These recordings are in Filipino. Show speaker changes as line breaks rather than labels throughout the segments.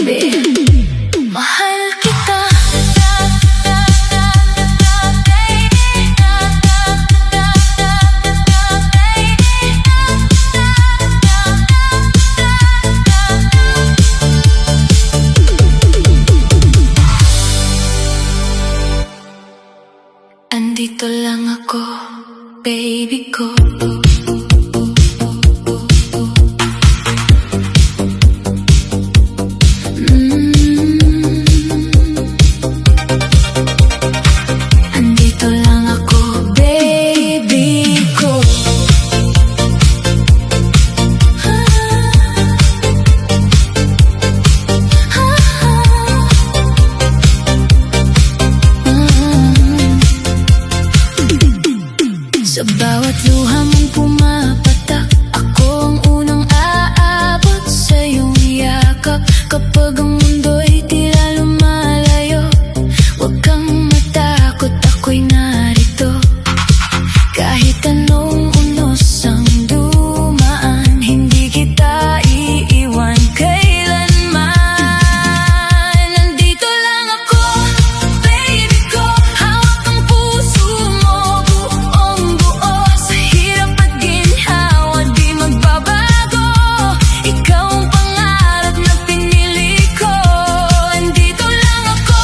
baby, mahal kita. Andito lang ako, baby ko. Andito lang ako, baby ko. Sa bawat luha mong pumapatak, ako ang unang aabot sa iyong yakap. Kapag ang mundo'y tila lumalayo, huwag kang matakot, ako'y narito. Kahit anong unos ang dumaan, hindi kita iiwan kailanman. Nandito lang ako, baby ko. Hawak ang puso mo, buong buo. Sa hirap at ginhawa, di magbabago. Ikaw ang pangarap na pinili ko. Nandito lang ako,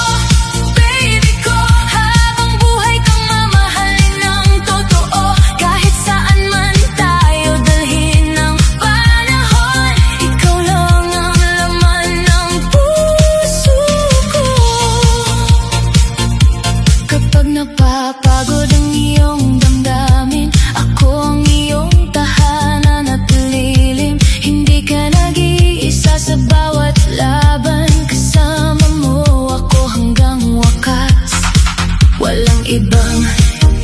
baby ko. Habang buhay kang mamahalin ng totoo. Kahit saan man tayo dalhin ng panahon, ikaw lang ang laman ng puso ko. Kapag napapagod ang iyong damdamin, ako ang iyong tahanan at lilim. Hindi ka nag-iisa sa bawat laban, kasama mo ako hanggang wakas. Walang ibang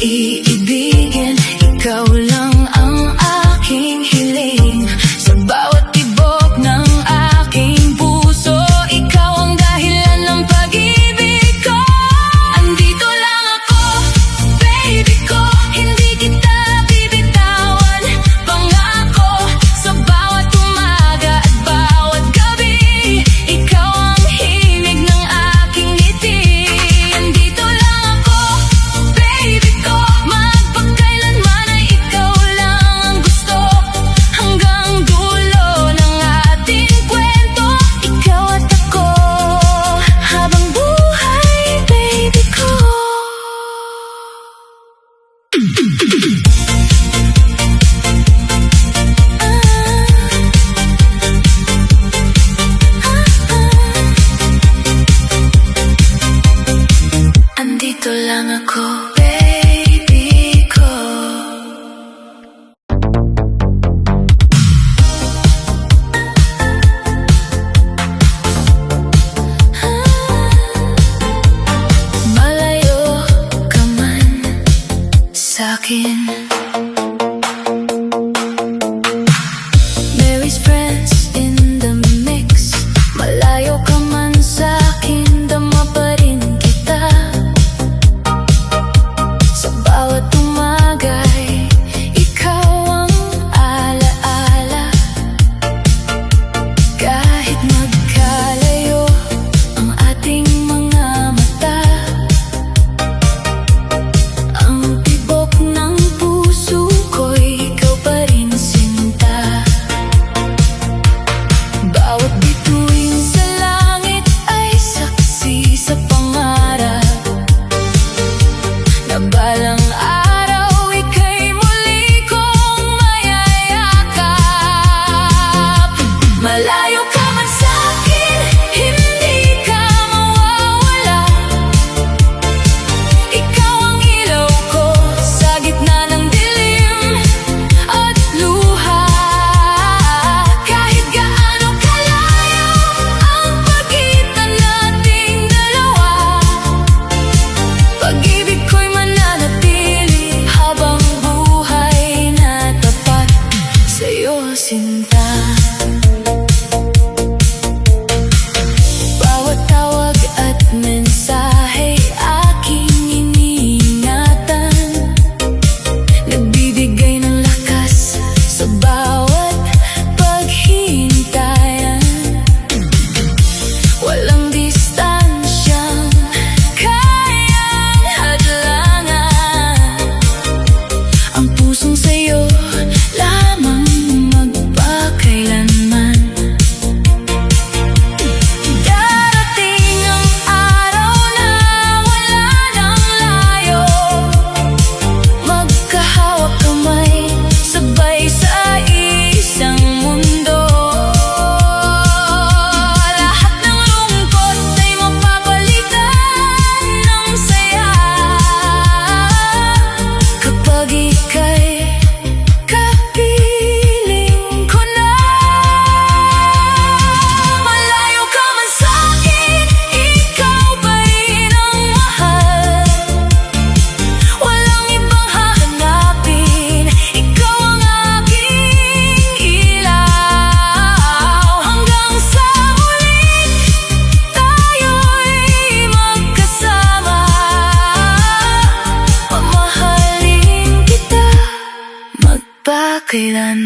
iibigin, ikaw lang ang aking hiling. Sa bawat tibok ng aking puso, ikaw ang dahilan ng pag-ibig ko. Andito lang ako, baby ko. Hindi kita bibitawan, pangako. Sa bawat umaga at bawat gabi, ikaw ang himig ng aking ngiti. Andito lang ako, baby ko. Magpakailanman ay ikaw lang ang gusto. Hanggang dulo ng ating kwento, ikaw at ako, habang buhay, baby ko. Andito lang ako, baby ko. Malayo ka man sa'kin, Mary's friends in the mix. Malayo ka man sa'kin, dama pa rin kita. kailan